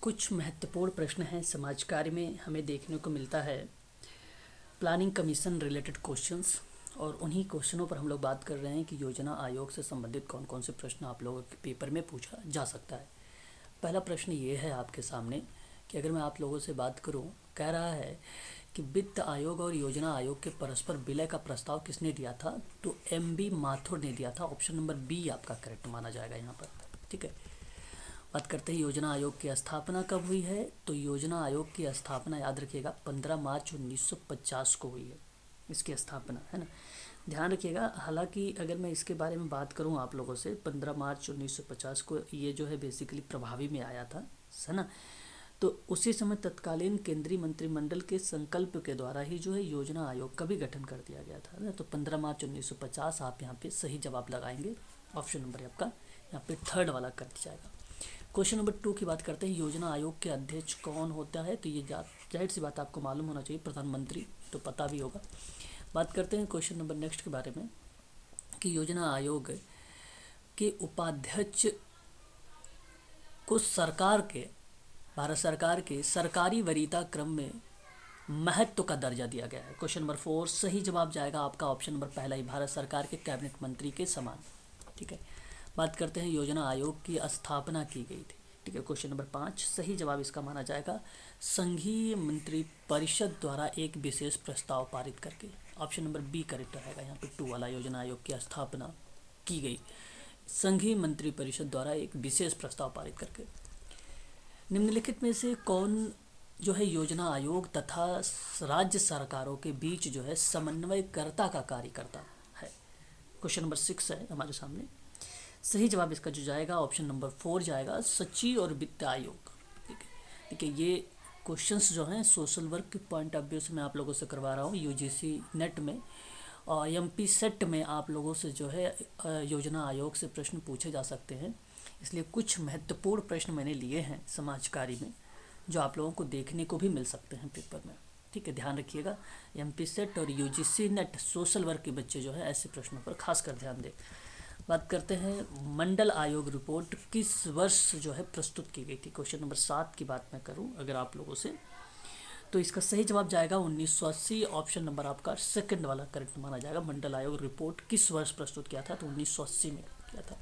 कुछ महत्वपूर्ण प्रश्न हैं समाज कार्य में हमें देखने को मिलता है। प्लानिंग कमीशन रिलेटेड क्वेश्चंस, और उन्हीं क्वेश्चनों पर हम लोग बात कर रहे हैं कि योजना आयोग से संबंधित कौन कौन से प्रश्न आप लोगों के पेपर में पूछा जा सकता है। पहला प्रश्न ये है आपके सामने कि अगर मैं आप लोगों से बात करूं, कह रहा है कि वित्त आयोग और योजना आयोग के परस्पर विलय का प्रस्ताव किसने दिया था? तो MB माथुर ने दिया था। ऑप्शन नंबर बी आपका करेक्ट माना जाएगा यहाँ पर। ठीक है, बात करते हैं योजना आयोग की स्थापना कब हुई है। तो योजना आयोग की स्थापना याद रखिएगा 15 मार्च 1950 को हुई है इसकी स्थापना, है ना। ध्यान रखिएगा, हालांकि अगर मैं इसके बारे में बात करूं आप लोगों से, 15 मार्च 1950 को ये जो है बेसिकली प्रभावी में आया था, है ना। तो उसी समय तत्कालीन केंद्रीय मंत्रिमंडल के संकल्प के द्वारा ही जो है योजना आयोग का भी गठन कर दिया गया था ना। तो 15 मार्च 1950 आप यहाँ पे सही जवाब लगाएंगे। ऑप्शन नंबर आपका यहाँ पे थर्ड वाला कर दिया जाएगा। क्वेश्चन नंबर 2 की बात करते हैं, योजना आयोग के अध्यक्ष कौन होता है? तो ये जाहिर सी बात आपको मालूम होना चाहिए, प्रधानमंत्री, तो पता भी होगा। बात करते हैं क्वेश्चन नंबर नेक्स्ट के बारे में कि योजना आयोग के उपाध्यक्ष को भारत सरकार के सरकारी वरीयता क्रम में महत्व का दर्जा दिया गया है। क्वेश्चन नंबर 4 सही जवाब जाएगा आपका ऑप्शन नंबर पहला ही, भारत सरकार के कैबिनेट मंत्री के समान। ठीक है, बात करते हैं योजना आयोग की स्थापना की गई थी। ठीक है, क्वेश्चन नंबर 5 सही जवाब इसका माना जाएगा संघीय मंत्री परिषद द्वारा एक विशेष प्रस्ताव पारित करके। ऑप्शन नंबर बी करेक्ट रहेगा यहाँ पे 2 वाला, योजना आयोग की स्थापना की गई संघीय मंत्री परिषद द्वारा एक विशेष प्रस्ताव पारित करके। निम्नलिखित में से कौन जो है योजना आयोग तथा राज्य सरकारों के बीच जो है समन्वयकर्ता का कार्य करता है? क्वेश्चन नंबर 6 है हमारे सामने। सही जवाब इसका जो जाएगा ऑप्शन नंबर 4 जाएगा, सचिव और वित्त आयोग। ठीक है, ये क्वेश्चंस जो हैं सोशल वर्क के पॉइंट ऑफ व्यू से मैं आप लोगों से करवा रहा हूँ। UGC नेट में और MP सेट में आप लोगों से जो है योजना आयोग से प्रश्न पूछे जा सकते हैं, इसलिए कुछ महत्वपूर्ण प्रश्न मैंने लिए हैं समाज कार्य में जो आप लोगों को देखने को भी मिल सकते हैं पेपर में। ठीक है, ध्यान रखिएगा, MP सेट और UGC नेट सोशल वर्क के बच्चे जो है ऐसे प्रश्नों पर खासकर ध्यान दें। बात करते हैं मंडल आयोग रिपोर्ट किस वर्ष जो है प्रस्तुत की गई थी? क्वेश्चन नंबर 7 की बात मैं करूं अगर आप लोगों से, तो इसका सही जवाब जाएगा 1980। ऑप्शन नंबर आपका सेकंड वाला करेक्ट माना जाएगा। मंडल आयोग रिपोर्ट किस वर्ष प्रस्तुत किया था? तो 1980 में किया था।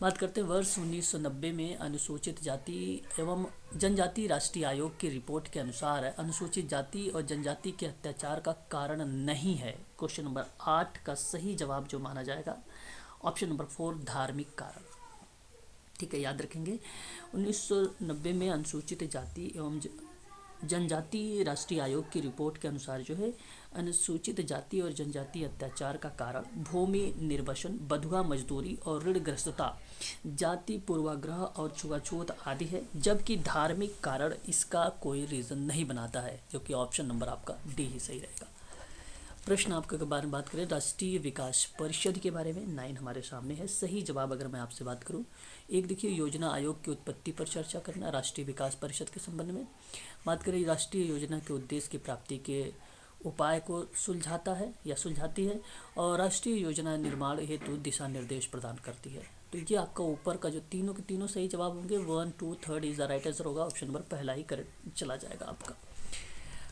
बात करते हैं वर्ष 1990 में अनुसूचित जाति एवं जनजाति राष्ट्रीय आयोग की रिपोर्ट के अनुसार अनुसूचित जाति और जनजाति के अत्याचार का कारण नहीं है। क्वेश्चन नंबर 8 का सही जवाब जो माना जाएगा ऑप्शन नंबर 4 धार्मिक कारण। ठीक है, याद रखेंगे 1990 में अनुसूचित जाति एवं जनजाति राष्ट्रीय आयोग की रिपोर्ट के अनुसार जो है अनुसूचित जाति और जनजाति अत्याचार का कारण भूमि निर्वसन, बंधुआ मजदूरी और ऋणग्रस्तता, जाति पूर्वाग्रह और छुआछूत आदि है, जबकि धार्मिक कारण इसका कोई रीज़न नहीं बनाता है, जो कि ऑप्शन नंबर आपका डी ही सही रहेगा। प्रश्न आपके बारे में बात करें राष्ट्रीय विकास परिषद के बारे में, 9 हमारे सामने है। सही जवाब अगर मैं आपसे बात करूं, एक देखिए योजना आयोग की उत्पत्ति पर चर्चा करना, राष्ट्रीय विकास परिषद के संबंध में बात करें। राष्ट्रीय योजना के उद्देश्य की प्राप्ति के उपाय को सुलझाता है या सुलझाती है, और राष्ट्रीय योजना निर्माण हेतु दिशा निर्देश प्रदान करती है। तो ये आपका ऊपर का जो तीनों के तीनों सही जवाब होंगे, 1, 2, 3 इज द राइट आंसर होगा। ऑप्शन नंबर पहला ही करेक्ट चला जाएगा आपका।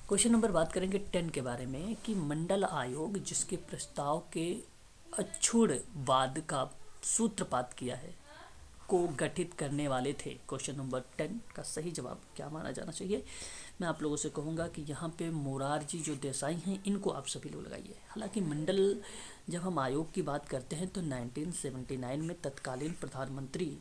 क्वेश्चन नंबर बात करेंगे 10 के बारे में कि मंडल आयोग जिसके प्रस्ताव के अछूड़वाद का सूत्रपात किया है को गठित करने वाले थे। क्वेश्चन नंबर 10 का सही जवाब क्या माना जाना चाहिए? मैं आप लोगों से कहूँगा कि यहाँ पे मोरारजी जो देसाई हैं इनको आप सभी लोग लगाइए। हालांकि मंडल जब हम आयोग की बात करते हैं तो 1979 में तत्कालीन प्रधानमंत्री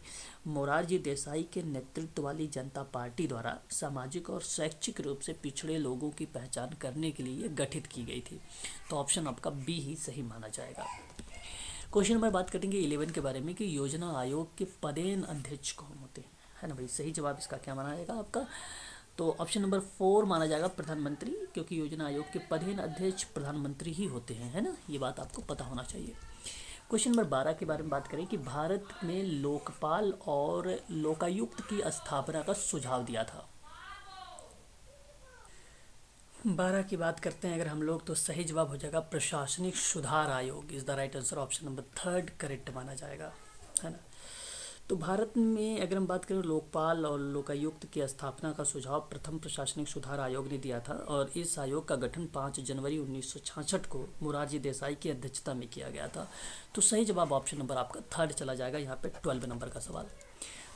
मोरारजी देसाई के नेतृत्व वाली जनता पार्टी द्वारा सामाजिक और शैक्षिक रूप से पिछड़े लोगों की पहचान करने के लिए गठित की गई थी। तो ऑप्शन आपका बी ही सही माना जाएगा। क्वेश्चन नंबर बात करेंगे 11 के बारे में कि योजना आयोग के पदेन अध्यक्ष कौन होते हैं, है ना भाई। सही जवाब इसका क्या माना जाएगा आपका? तो ऑप्शन नंबर 4 माना जाएगा प्रधानमंत्री, क्योंकि योजना आयोग के पदेन अध्यक्ष प्रधानमंत्री ही होते हैं, है ना। ये बात आपको पता होना चाहिए। क्वेश्चन नंबर 12 के बारे में बात करें कि भारत में लोकपाल और लोकायुक्त की स्थापना का सुझाव दिया था। 12 की बात करते हैं अगर हम लोग, तो सही जवाब हो जाएगा प्रशासनिक सुधार आयोग is the right answer. Option number 3 correct माना जाएगा, है ना। तो भारत में अगर हम बात करें, लोकपाल और लोकायुक्त की स्थापना का सुझाव प्रथम प्रशासनिक सुधार आयोग ने दिया था और इस आयोग का गठन 5 जनवरी 1966 को मोरारजी देसाई की अध्यक्षता में किया गया था। तो सही जवाब ऑप्शन नंबर आपका थर्ड चला जाएगा यहाँ पे 12 नंबर का सवाल।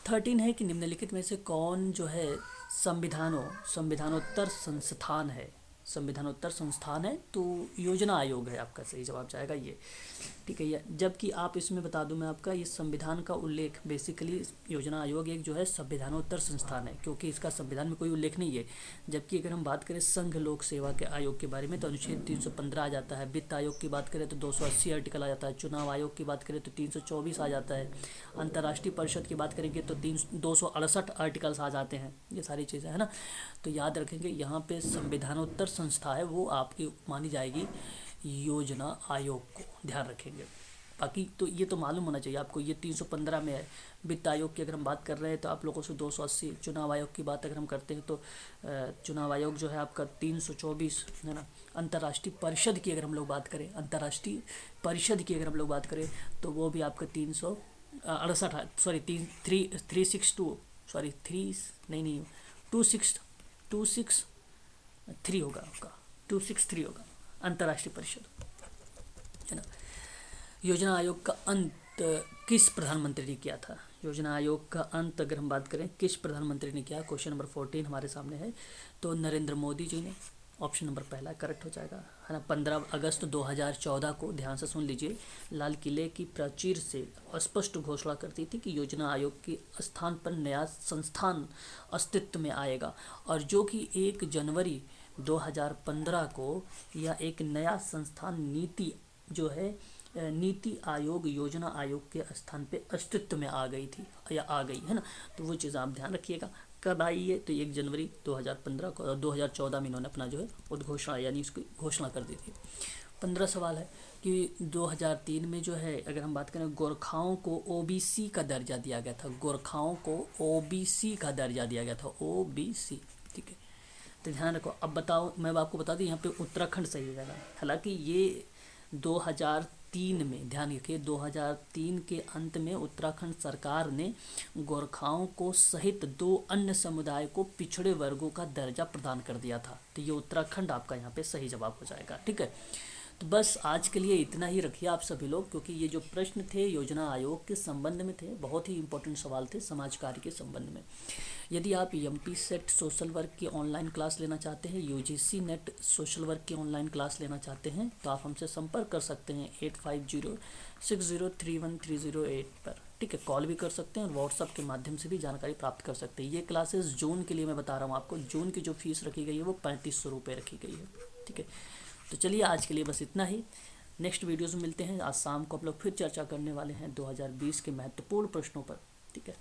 13 है कि निम्नलिखित में से कौन जो है संविधानोत्तर संस्थान है। संविधानोत्तर संस्थान है तो योजना आयोग है, आपका सही जवाब जाएगा ये, ठीक है। जबकि आप इसमें बता दूं मैं आपका, ये संविधान का उल्लेख बेसिकली योजना आयोग एक जो है संविधानोत्तर संस्थान है, क्योंकि इसका संविधान में कोई उल्लेख नहीं है। जबकि अगर हम बात करें संघ लोक सेवा के आयोग के बारे में तो अनुच्छेद 315 आ जाता है। वित्त आयोग की बात करें तो 280 आर्टिकल आ जाता है। चुनाव आयोग की बात करें तो 324 आ जाता है। अंतर्राष्ट्रीय परिषद की बात करेंगे तो 268 आर्टिकल्स आ जाते हैं। ये सारी चीज़ें है ना, तो याद रखेंगे यहाँ पे संविधानोत्तर संस्था है वो आपकी मानी जाएगी योजना आयोग को, ध्यान रखेंगे। बाकी तो ये तो मालूम होना चाहिए आपको, ये 315 में है। वित्त आयोग की अगर हम बात कर रहे हैं तो आप लोगों से 280। चुनाव आयोग की बात अगर हम करते हैं तो चुनाव आयोग जो है आपका 324 है ना। अंतर्राष्ट्रीय परिषद की अगर हम लोग बात करें, अंतर्राष्ट्रीय परिषद की अगर हम लोग बात करें तो वो भी आपका 368 सॉरी 362 सॉरी 263 होगा आपका, 263 होगा अंतर्राष्ट्रीय परिषद, है ना। योजना आयोग का अंत किस प्रधानमंत्री ने किया था। योजना आयोग का अंत अगर हम बात करें किस प्रधानमंत्री ने किया, क्वेश्चन नंबर 14 हमारे सामने है, तो नरेंद्र मोदी जी ने। ऑप्शन नंबर पहला करेक्ट हो जाएगा, है ना। 15 अगस्त 2014 को, ध्यान से सुन लीजिए, लाल किले की प्राचीर से स्पष्ट घोषणा करती थी कि योजना आयोग के स्थान पर नया संस्थान अस्तित्व में आएगा और जो कि 1 जनवरी 2015 को यह एक नया संस्थान नीति जो है नीति आयोग योजना आयोग के स्थान पे अस्तित्व में आ गई थी या आ गई, है ना। तो वो चीज़ आप ध्यान रखिएगा। कब आई है तो 1 जनवरी 2015 को, 2014 में इन्होंने अपना जो है उद्घोषणा यानी उसकी घोषणा कर दी थी। 15 सवाल है कि 2003 में जो है अगर हम बात करें, गोरखाओं को ओबीसी का दर्जा दिया गया था। गोरखाओं को ओबीसी का दर्जा दिया गया था, ओबीसी, ठीक है। तो ध्यान रखो। अब बताओ, मैं आपको बता दूं यहाँ पे उत्तराखंड सही हो जाएगा। हालांकि ये 2003 में, ध्यान रखिए, 2003 के अंत में उत्तराखंड सरकार ने गोरखाओं को सहित 2 अन्य समुदाय को पिछड़े वर्गों का दर्जा प्रदान कर दिया था। तो ये उत्तराखंड आपका यहाँ पे सही जवाब हो जाएगा, ठीक है। तो बस आज के लिए इतना ही रखिए आप सभी लोग, क्योंकि ये जो प्रश्न थे योजना आयोग के संबंध में थे, बहुत ही इंपॉर्टेंट सवाल थे समाज कार्य के संबंध में। यदि आप एमपी सेट सोशल वर्क की ऑनलाइन क्लास लेना चाहते हैं, यूजीसी नेट सोशल वर्क की ऑनलाइन क्लास लेना चाहते हैं, तो आप हमसे संपर्क कर सकते हैं 8506031308 पर, ठीक है। कॉल भी कर सकते हैं और व्हाट्सअप के माध्यम से भी जानकारी प्राप्त कर सकते हैं। ये क्लासेस जून के लिए मैं बता रहा हूँ आपको, जून की जो फीस रखी गई है वो 3500 रुपये रखी गई है, ठीक है। तो चलिए आज के लिए बस इतना ही। नेक्स्ट वीडियोज़ में मिलते हैं। आज शाम को आप लोग फिर चर्चा करने वाले हैं 2020 के महत्वपूर्ण प्रश्नों पर, ठीक है।